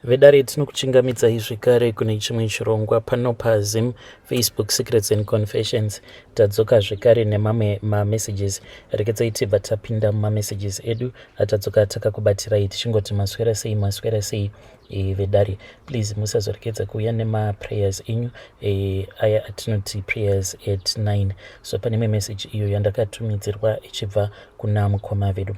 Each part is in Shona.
Vedare tinokuchingamidzai zvekare kune chimwe chirongwa pano paZim Facebook Secrets and Confessions. Tadzoka zvekare nemamwe mamessages. Rekedzai tibva tapinda mumamessages edu atadzoka takakubatirai tichingoti maswera sei vedare. Please musazorekedza kuuya nemaprayers enyu aya atinoti prayers at 9. So pane imwe message iyo yandakatumidzirwa ichibva kuna mukoma vedu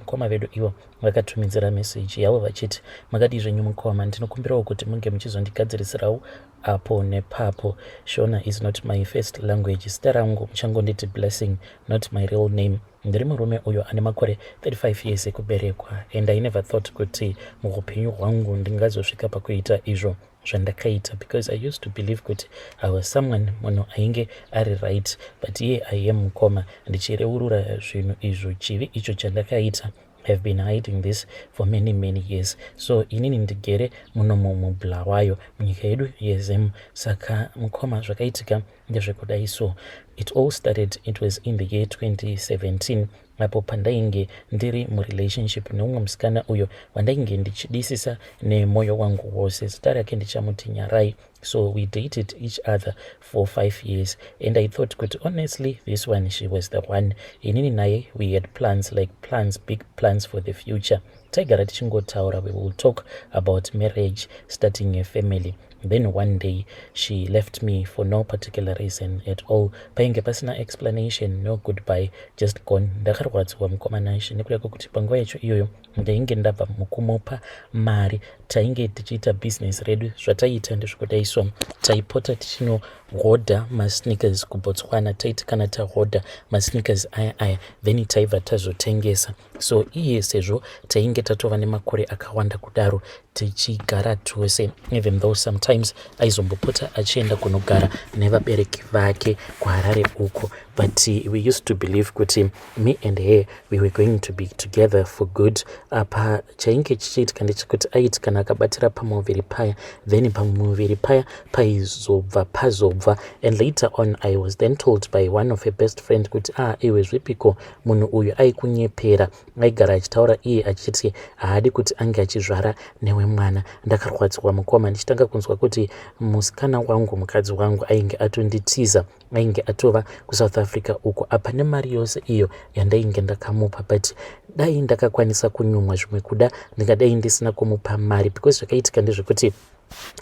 ivo vakatumidzira message yavo vachiti, makadi zvenyu mukoma, ndinokumbirawo kuti munge muchizondigadzirisirawo apo nepapo. Shona is not my first language. Zita rangu muchangonditi Blessing, not my real name. Ndiri murume uyo ane makore 35 years ekuberekwa, and I never thought kuti muupenyu hwangu ndingazosvika pakuita izvo zvandakaita, because I used to believe kuti I was someone munhu ainge ari right, but here I am mukoma ndichireurura zvinhu izvo chivi icho chandakaita. Have been hiding this for many years. So inini ndigere muno mubulawayo munyika yedu yeZim. Saka mukoma zvakaitika ndezvekudai. So it all started, it was in the year 2017 apo pandainge ndiri murelationship neumwe musikana uyo wandainge ndichidisisa nemoyo wangu wose. Zita rake ndichamuti Nyarai. So we dated each other for 5 years, and I thought kuti honestly this one, she was the one. Inini naye we had plans, like plans, big plans for the future. Taigara tichingotaura, we will talk about marriage, starting a family. Then one day she left me for no particular reason at all. Painge pasina explanation, no goodbye, just gone. Ndakarwadziwa mukomanashi nekuda kwekuti panguva yacho iyoyo ndainge ndabva mukumupa mari. Tainge tichiita business redu, zvataiita ndezvekudaiswa taipota tichinohodha masneakers kuBotswana. Taiti kana tahodha masneakers aya then taibva tazotengesa. So iye sezvo tainge tatova nemakore akawanda kudaro tichigara tose, even though sometimes aizombopota achienda kunogara nevabereki vake kuHarare uko, but we used to believe kuti me and her we were going to be together for good. Apa chainge chichiitika ndechekuti aiti kana akabatira pamuviri paya, then pamuviri paya pazobva. And later on I was then told by one of her best friend kuti iwe zvipiko munhu uyu aikunyepera, aigara achitaura iye achiti haadi kuti ange achizvara newe mwana. Ndakarwadziwa mukoma ndichitanga kunzwa kuti musikana wangu, mukadzi wangu ainge atonditiza, ainge atova kuSouth Africa uko apa nemari yose iyo yandainge ndakamupa, but dai ndakakwanisa kunyumwa zvimwe kuda ndingadai ndisina kumupa mari, because zvakaitika ndezvekuti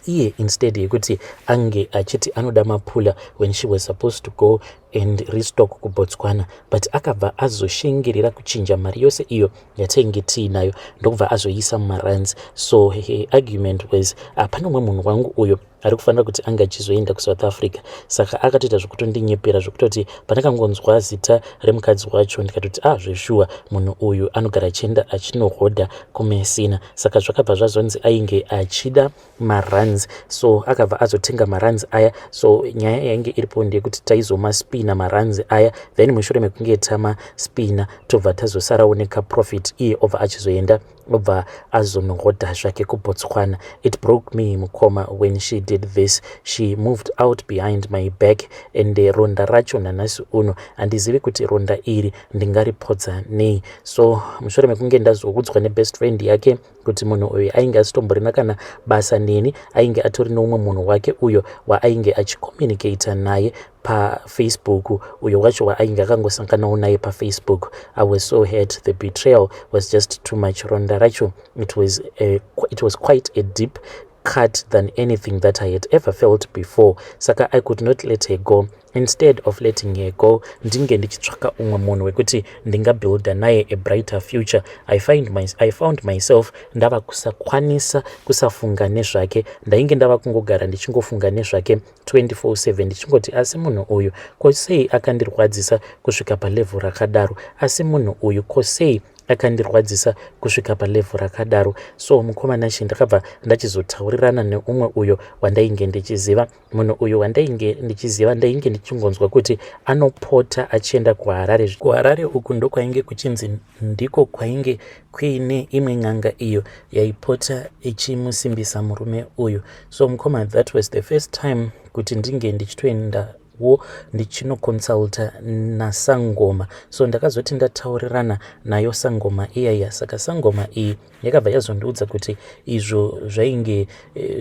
iye instead yekuti ange achiti anoda mapula when she was supposed to go and restock kuBotswana, but akabva azoshingirira kuchinja mari yose iyo yatainge tiinayo ndokubva azoisa mumarands. So her argument was pane umwe munhu wangu uyo ari kufanira kuti anga achizoenda kuSouth Africa. Saka akatoita zvekutondinyepera zvekutoti pandakangonzwa zita remukadzi wacho ndikatoti zveshuwa munhu uyu anogara achienda achinohodha kuMessina. Saka zvakabva zvazonzi ainge achida marands, so akabva azotenga marands aya. So nyaya yainge iripo ndeyekuti taizomaspina marands aya, then mushure mekunge tamaspina tobva tazosarawo nekaprofit, iye obva achizoenda obva azonohodha zvake kuBotswana. It broke me mukoma when she did this. She moved out behind my back, and ronda racho nanasi uno handizivi kuti ronda iri ndingaripodza nei. So mushure mekunge ndazoudzwa nebest friend yake kuti munhu uyu ainge asitomborina kana basa neni, ainge atori neumwe munhu wake uyo waainge achicommunicata naye paFacebook, uyo wacho waainge akangosanganawo naye paFacebook. I was so hurt. The betrayal was just too much. Ronda racho, it was quite a deep cut than anything that I had ever felt before. Saka I could not let her go. Instead of letting her go, ndinge ndichitsvaka umwe munhu wekuti ndingabuilda naye a brighter future. I found myself ndava kusakwanisa kusafunga nezvake. Ndainge ndava kungogara ndichingofunga nezvake 24/7 ndichingoti asi munhu uyu kosei akandirwadzisa kusvika palevel rakadaro, asi munhu uyu kosei akandirwadzisa kusvika palevel rakadaro. So mukomanashi ndakabva ndachizotaurirana neumwe uyo wandainge ndichiziva. Munhu uyo wandainge ndichiziva ndainge ndichingonzwa kuti anopota achienda kuHarare uku ndokwainge kuchinzi ndiko kwainge kuine imwe n'anga iyo yaipota ichimusimbisa murume uyu. So mukoma, that was the first time kuti ndinge ndichitoenda wo ndichinokonsulta naSangoma. So ndakazoti ndataurirana nayo Sangoma iyaya. Saka Sangoma iyi yakabva yazondiudza kuti izvo zvainge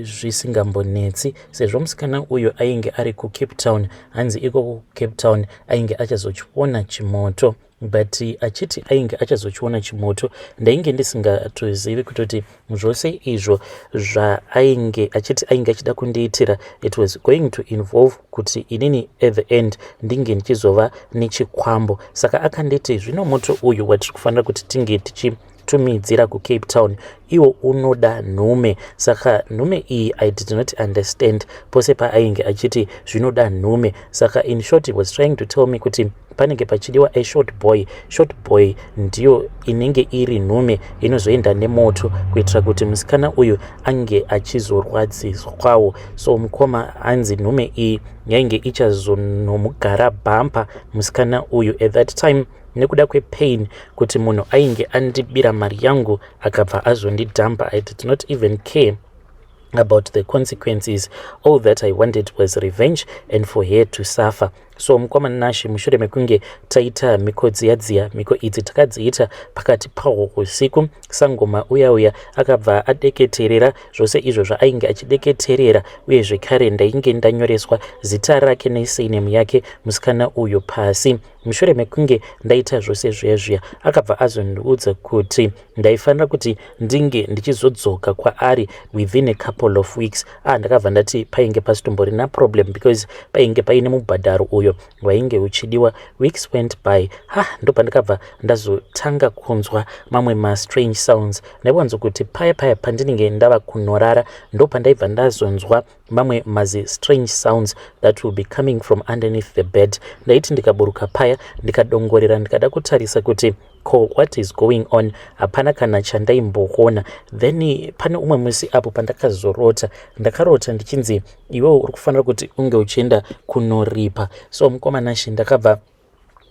zvisingambonetsi sezvo musikana uyu ainge ari kuCape Town. Hanzi iko kuCape Town ainge achazochiona chimoto, but achiti ainge achazochiona chimoto ndainge ndisingatozivi kutoti zvose izvo zvainge achiti ainge achida kundiitira it was going to involve kuti inini at the end ndinge ndichizova nechikwambo. Saka akanditi zvino moto uyu watiri kufanira kuti tinge tichitumidzira kuCape Town iwo unoda nhume. Saka nhume iyi I did not understand pose paainge achiti zvinoda nhume. Saka in short he was trying to tell me kuti panenge pachidiwa a short boy ndiyo inenge iri nhume inozoenda nemoto kuitira kuti musikana uyu ange achizorwadziswawo. So mukoma hanzi nhume iyi yainge ichazonomugara bhampa musikana uyu at that time nekuda kwepain kuti munhu ainge andibira mari yangu akabva azondidhampa. I did not even care about the consequences. All that I wanted was revenge and for her to suffer. So mukomana Nashi mushure mekunge taita miko dziya miko idzi takadziita pakati paho usiku, Sangoma uya akabva adeketerera zvose izvo zvainge achideketerera uye zvekare ndainge ndanyoreswa zita rake nesinemu yake musikana uyu pasi. Mushure mekunge ndaita zvose zviya akabva azondiudza kuti ndaifanira kuti ndinge ndichizodzoka kwaari within a couple of weeks. Ndakabva ndati painge pasitomborina problem because painge paine mubhadharo uyo wainge uchidiwa. Weeks went by. Ndopa ndakabva ndazotanga kunzwa mamwe strange sounds. Ndaiwanzo kuti paya pandinenge ndava kunorara ndopa ndaibva ndazonzwa mamwe strange sounds that will be coming from underneath the bed. Ndaiti ndikaburuka paya ndikadongorera ndikada kutarisa kuti what is going on, hapana kana chandaimboona. Then pane umwe musi apo pandakazorota, ndakarota ndichinzi iwewe uri kufanira kuti unge uchienda kunoripa. So mukomana Nashi ndakabva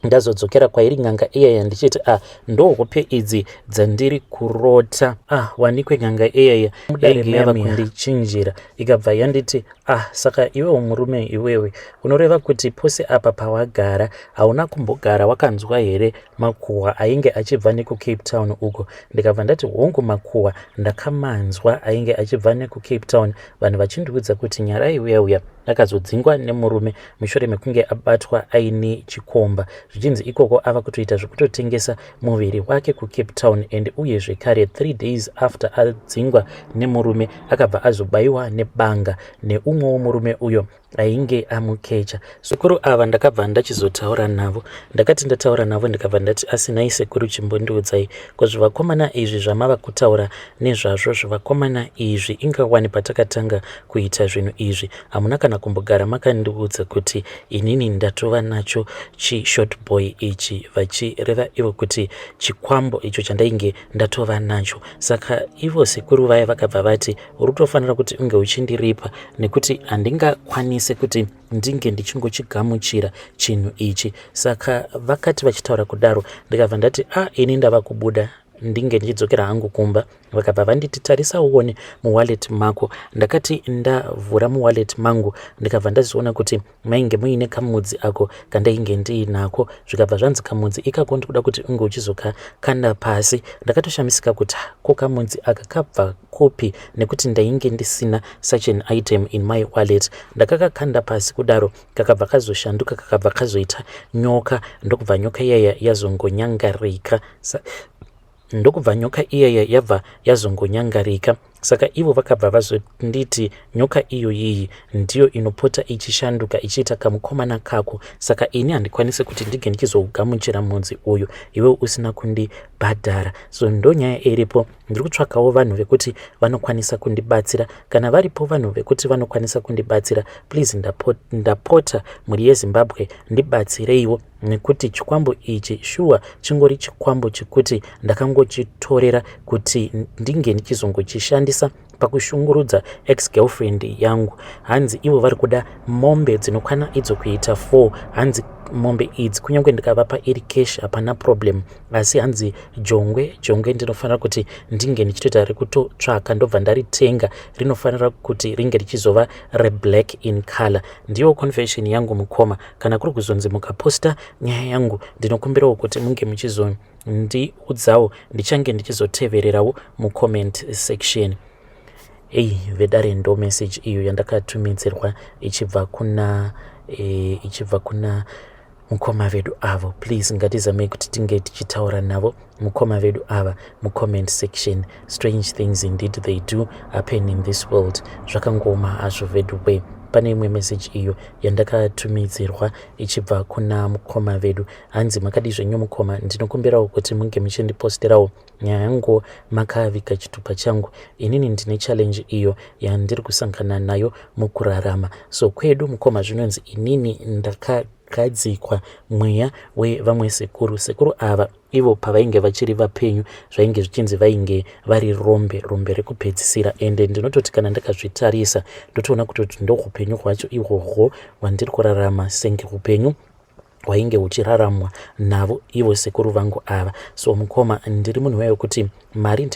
ndazodzokera kwairi ng'anga iyaya ndichiti ndohope idzi dzandiri kurota. Wanikwe ng'anga iyaya yainge yava kundichinjira ikabva yanditi saka iwewe murume iwewe unoreva kuti pose apa pawagara hauna kumbogara wakanzwa here makuhwa ainge achibva nekuCape Town uko? Ndikabva ndati hongu makuhwa ndakamanzwa ainge achibva nekuCape Town, vanhu vachindiudza kuti Nyarai uya akazodzingwa nemurume mushure mekunge abatwa aine chikomba, zvichinzi ikoko ava kutoita zvekutotengesa muviri wake kuCape Town. And uye zvekare 3 days after adzingwa nemurume akabva azobayiwa nebanga neumwewo murume uyo ainge amukecha. Sekuru ava ndakabva ndachizotaura navo, ndakati ndataura navo ndikabva ndati asinai sekuru chimbondiudzai ko zvivakomana izvi zvamava kutaura nezvazvo zvivakomana izvi ingawani patakatanga kuita zvinhu izvi hamuna kana kumbogara makandiudza kuti inini ndatova nacho short boy ichi, vachireva ivo kuti chikwambo icho chandainge ndatova nacho. Saka ivo sekuru vaya vakabva vati uri kutofanira kuti unge uchindiripa nekuti handingakwanise kuti ndinge ndichingochigamuchira chinhu ichi. Saka vakati vachitaura kudaro ndikabva ndati ini ndava kubuda ndinge ndichidzokera hangu kumba. Vakabva vanditi tarisa uone muwallet mako. Ndakati ndavhura muwallet mangu ndikabva ndaziona kuti mainge muine kamudzi ako kandainge ndiinako. Zvikabva zvanzi kamudzi ikako ndikuda kuti unge uchizokakanda pasi. Ndakatoshamisika kuti ko kamudzi aka kabva kupi nekuti ndainge ndisina such an item in my wallet. Ndakakakanda pasi kudaro kakabva kazoshanduka kakabva kazoita nyoka. Ndokubva nyoka iyaya yazongonyangarika. Ndokubva nyoka iyaya yabva yazongonyangarika. Saka ivo vakabva vazonditi nyoka iyoyi ndiyo inopota ichishanduka ichiita kamukomana kako. Saka ini handikwanise kuti ndige ndichizogamuchira mudzi uyu iwe usina kundibhadhara. So ndonyaya iripo, ndiri kutsvakawo vanhu vekuti vanokwanisa kundibatsira. Kana varipo vanhu vekuti vanokwanisa kundibatsira, please ndapota muri yeZimbabwe ndibatsireiwo, nekuti chikwambo ichi shuwa chingori chikwambo chekuti ndakangochitorera kuti ndinge ndichizongochishandisa pakushungurudza ex-girlfriend yangu. Hanzi ivo vari kuda mombe dzinokwana idzo kuita 4. Hanzi mombe idzi kunyange ndikavapa iri cash hapana problem, asi hanzi jongwe ndinofanira kuti ndinge ndichitoita rekutotsvaka ndobva ndaritenga, rinofanira kuti ringe richizova reblack in color. Ndiyo confession yangu mukoma. Kana kuri kuzonzi mukaposta nyaya yangu, ndinokumbirawo kuti munge muchizondiudzawo, ndichange ndichizotevererawo mucomment section. Vedare ndo message iyo yandakatumidzirwa ichibva kuna mukoma vedu avo. Please ngatizamei kuti tinge tichitaura navo mukoma vedu ava mucomment section. Strange things indeed they do happen in this world. Zvakangoma hazvo vedu we. Pane imwe message iyo yandakatumidzirwa ichibva kuna mukoma vedu. Hanzi makadi zvenyu mukoma, ndinokumbirawo kuti munge muchindiposterawo nyaya yangu makavika chitupa changu. Inini ndine challenge iyo yandiri kusangana nayo mukurarama. So kwedu mukoma zvinonzi inini ndakagadzikwa mweya wevamwe sekuru ava. Ivo pavainge vachiri vapenyu zvainge zvichinzi vainge vari rombe rekupedzisira, ende ndinototi kana ndakazvitarisa ndotoona kuti ndo upenyu hwacho ihwohwo hwandiri kurarama senge upenyu hwainge huchiraramwa navo ivo sekuru vangu ava. So mukoma, ndiri munhu wayo kuti mari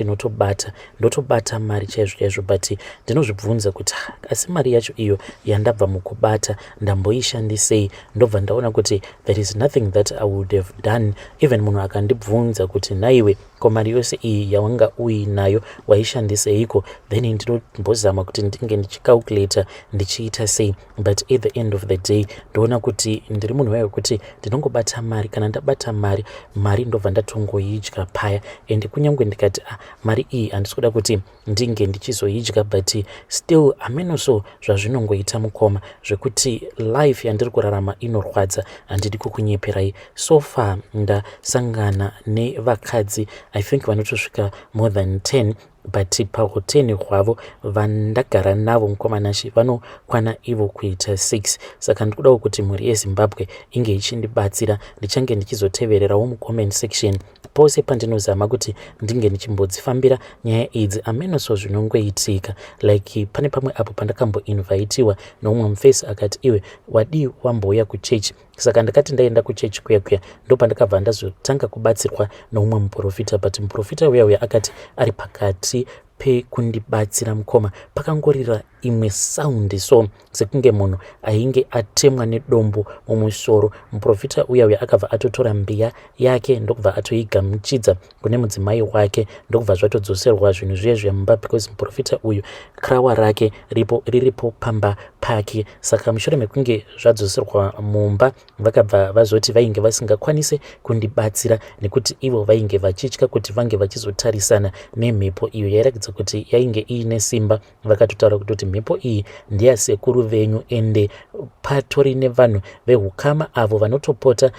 ndotobata mari chaizvo but ndinozvibvunza kuti asi mari yacho iyo yandabva mukubata ndamboishandisei? Ndobva ndaona kuti there is nothing that I would have done. Even munhu akandibvunza kuti naiwe ko mari yose iyi yawanga uinayo waishandiseiko, then ndinombozama kuti ndinge ndichicalculata ndichiita sei. But at the end of the day ndoona kuti ndiri munhu wayo kuti ndinongobata mari. Kana ndabata mari ndobva ndatongoidya paya, and kunyange ndikati mari iyi handisi kuda kuti ndinge ndichizoidya, but still amenoso zvazvinongoita mukoma, zvekuti life yandiri kurarama inorwadza, handidi kukunyeperai. So far ndasangana nevakadzi I think vanotosvika more than 10, but pauteni hwavo vandagara navo mukomanashi vanokwana ivo kuita 6. Saka ndikudawo kuti mhuri yeZimbabwe inge ichindibatsira. Ndichange ndichizotevererawo mucomment section pose pandinozama kuti ndinge ndichimbodzifambira nyaya idzi amenoso zvinongoitika. Like pane pamwe apo pandakamboinvitiwa noumwe mufesi akati iwe wadi wambouya kuchechi. Saka ndakati ndaenda kuchechi kuya ndo pandakabva ndazotanga kubatsirwa noumwe muprofita, but muprofita uya akati ari pakati pekundibatsira mukoma pakangorira imwe sound so sekunge munhu ainge atemwa nedombo mumusoro. Muprofita uya akabva atotora mbiya yake ndokubva atoigamuchidza kune mudzimai wake, ndokubva zvatodzoserwa zvinhu zviye zvemba, because muprofita uyu krawa rake riripo pamba pake. Saka mushure mekunge zvadzoserwa mumba vakabva vazoti vainge vasingakwanise kundibatsira nekuti ivo vainge vachitya kuti vange vachizotarisana nemhepo iyo yairatidza kuti yainge iine simba. Vakatotaura kuti mhepo iyi ndeyasekuru venyu, ende patori nevanhu vehukama avo vanotopota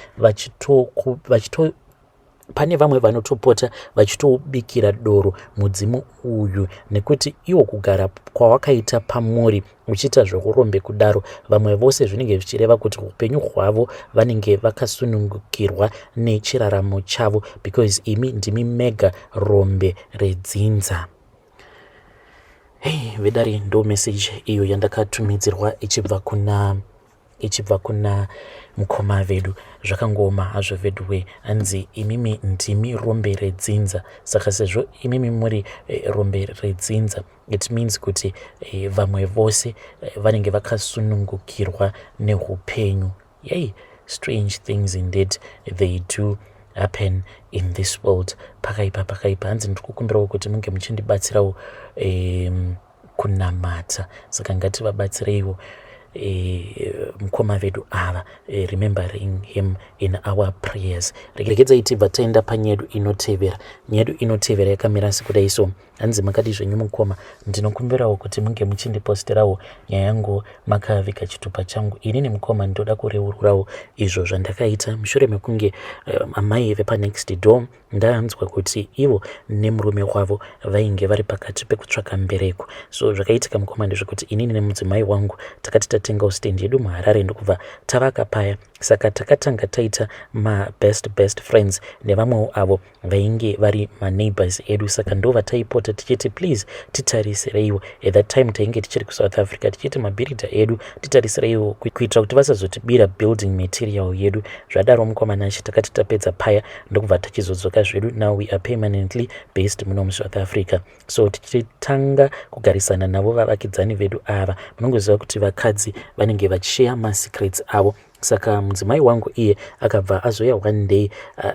pane vamwe vanotopota vachitobikira doro mudzimu uyu, nekuti iwo kugara kwawakaita pamuri uchiita zvekurombe kudaro, vamwe vose zvinenge zvichireva kuti upenyu hwavo vanenge vakasunungukirwa nechiraramo chavo, because imi ndimi mega rombe redzinza. Vedari ndo message iyo yandakatumidzirwa ichibva kuna mukoma vedu. Zvakangoma hazvo vedu we, hanzi imimi ndimi rombe redzinza. Saka sezvo imimi muri rombe redzinza, it means kuti vamwe vose vanenge vakasunungukirwa neupenyu. Strange things indeed they do happen in this world. Pakaipa hanzi ndikukumbirawo kuti munge muchindibatsirawo kunamata. Saka ngativabatsireiwo mukoma vedu ava, remembering him in our prayers. Regedzai tibva taenda panyedu inotevera. Nyedu inotevera yakamira sekudai so. Hanzi makadi zvenyu mukoma, ndinokumbirawo kuti munge muchindiposterawo nyaya yangu makavika chitupa changu. Inini mukoma ndoda kureururawo izvo zvandakaita mushure mekunge amai vepanext door ndaanzwa kuti ivo nemurume wavo vainge vari pakati pekutsvaka mbereko. So zvakaitika mukoma ndezvekuti inini nemudzimai wangu takati takatengawo stand yedu muHarare ndokubva tavaka paya. Saka takatanga taita best friends nevamwewo avo vainge vari maneighbors edu. Saka ndo vataipota tichiti please titarisireiwo. At that time tainge tichiri kuSouth Africa tichiti mabhirita edu titarisireiwo kuitira kuti vasazotibira building material yedu. Zvadaro mukomana achi takati tapedza paya ndokubva tachizodzoka zvedu. Now we are permanently based muno muSouth Africa. So tichitanga kugarisana navo vavakidzani vedu ava, munongoziva kuti vakadzi vanenge vachishare masecrets avo. Saka mudzimai wangu iye akabva azoya one day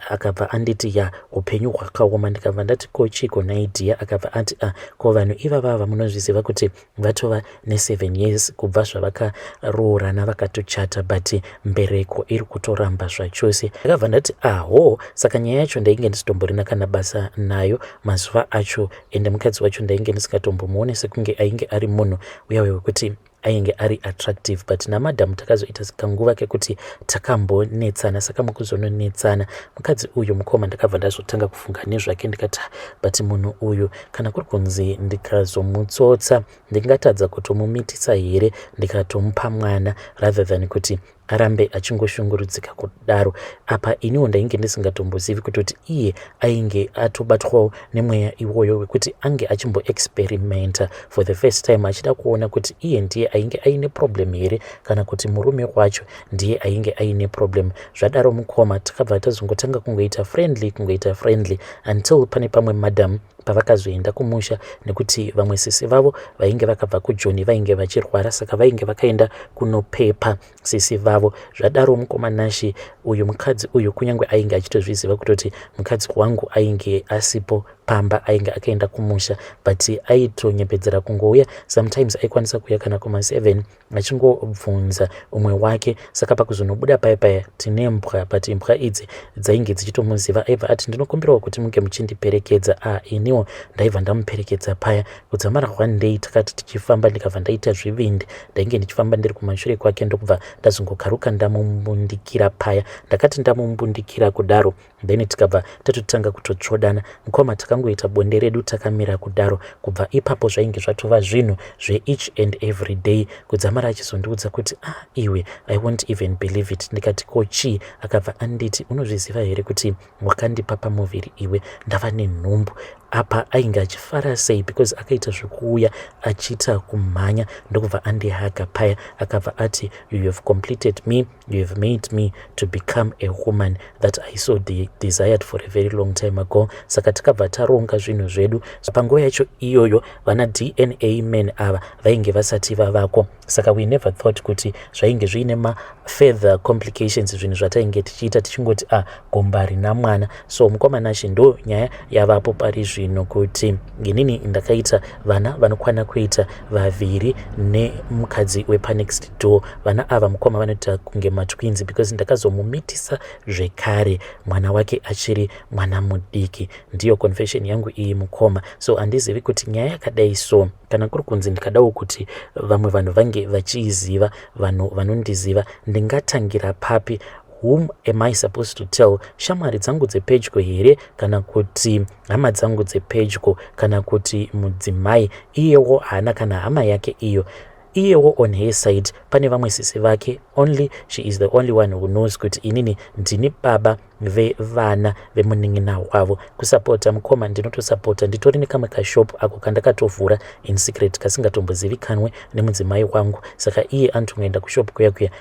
akabva anditi ya upenyu hwakaoma. Ndikabva ndati kochiko naidhia, akabva ati ko vanhu ivava munozviziva kuti vatova ne7 years kubva zvavakaroorana vakatochata but mbereko iri kutoramba zvachose. Akabva ndati saka nyaya yacho ndainge ndisitomborina kana basa nayo mazuva acho, ende mukadzi wacho ndainge ndisingatombomuone sekunge ainge ari munhu uya wekuti ainge ari attractive. But namadhamu takazoita kanguva kekuti takambonetsana. Saka mukuzononetsana mukadzi uyu mukoma ndakabva ndazotanga kufunga nezvake ndikati but munhu uyu kana kuri kunzi ndikazomutsotsa ndingatadza kutomumitisa here ndikatomupa mwana rather than kuti arambe achingoshungurudzika kudaro. Apa iniwo ndainge ndisingatombozivi kuti iye ainge atobatwawo nemweya iwoyo wekuti ange achimboexperimenta for the first time, achida kuona kuti iye ndiye ainge aine problem here kana kuti murume wacho ndiye ainge aine problem. Zvadaro mukoma takabva tazongotanga kungoita friendly until pane pamwe madam pavakazoenda kumusha nekuti vamwe sisi vavo vainge vakabva kuJoni vainge vachirwara, saka vainge vakaenda kunopepa sisi vavo. Zvadaro mukomanashi uyu mukadzi uyu kunyange ainge achitozviziva kutoti mukadzi wangu ainge asipo pamba, ainge akaenda kumusha, but aitonyepedzera kungouya. Sometimes aikwanisa kuuya kana kuma7 achingobvunza umwe wake. Saka pakuzonobuda paya tine mbwa, but mbwa idzi dzainge dzichitomuziva. Aibva ati ndinokumbirawo kuti munge muchindiperekedza. Iniwo ndaibva ndamuperekedza paya. Kudzamara one day takati tichifamba ndikabva ndaita zvivindi, ndainge ndichifamba ndiri kumashure kwake ndokubva ndazongokaruka ndamumbundikira paya. Ndakati ndamumbundikira kudaro then tikabva tatotanga kutotsvodana. Mukoma takangoita bonde redu takamira kudaro. Kubva ipapo zvainge zvatova zvinhu each and every day. Kudzamara achizondiudza kuti iwe I won't even believe it. Ndikati kochi? Akabva anditi unozviziva here kuti wakandipa pamuviri iwe ndava nenhumbu. Apa ainge achifara sei because akaita zvekuuya achiita kumhanya ndokubva andihaga paya. Akabva ati you have completed me, you have made me to become a woman that I so desired for a very long time ago. Saka takabva taronga zvinhu zvedu. Panguva yacho iyoyo vana DNA men ava vainge vasati vavako. Saka we never thought kuti zvainge zviine further complications zvinhu zvatainge tichiita tichingoti gomba rina mwana. So mukomanashi ndo nyaya yavapo pari zvino kuti inini ndakaita vana vanokwana kuita 2 nemukadzi wepanext door. Vana ava mukoma vanoita kunge matwins because ndakazomumitisa zvekare mwana wake achiri mwana mudiki. Ndiyo confession yangu iyi mukoma. So handizivi kuti nyaya yakadai so kana kuri kunzi ndikadawo kuti vamwe vanhu vange vachiziva, vanhu vanondiziva, ndingatangira papi? Whom am I supposed to tell? Shamwari dzangu dzepedyo here kana kuti hama dzangu dzepedyo kana kuti mudzimai iyewo hana kana hama yake iyo? Iyewo on her side pane vamwe sisi vake, only she is the only one who knows kuti inini ndini baba vevana vemunin'ina wavo. Kusapota mukoma ndinotosapota. Nditori nekamwe kashop ako kandakatovhura in secret kasingatombozivikanwe nemudzimai wangu. Saka iye anotongoenda kushop kuya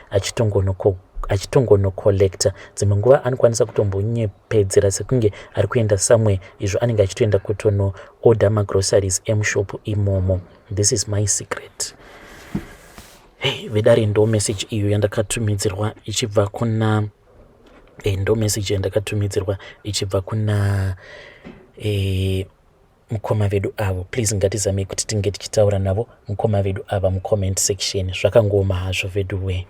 achitongonokolekta. Dzimwe nguva anokwanisa kutombonyepedzera sekunge ari kuenda somewhere, izvo anenge achitoenda kutono order magroceries emushop imomo. This is my secret. Hey, vedare ndo message iyo yandakatumidzirwa ichibva kuna ndo message yandakatumidzirwa ichibva kuna mukoma vedu avo. Please ngatizame kuti tinge tichitaura navo mukoma vedu ava mucomment section. Zvakangoma hazvo vedu we.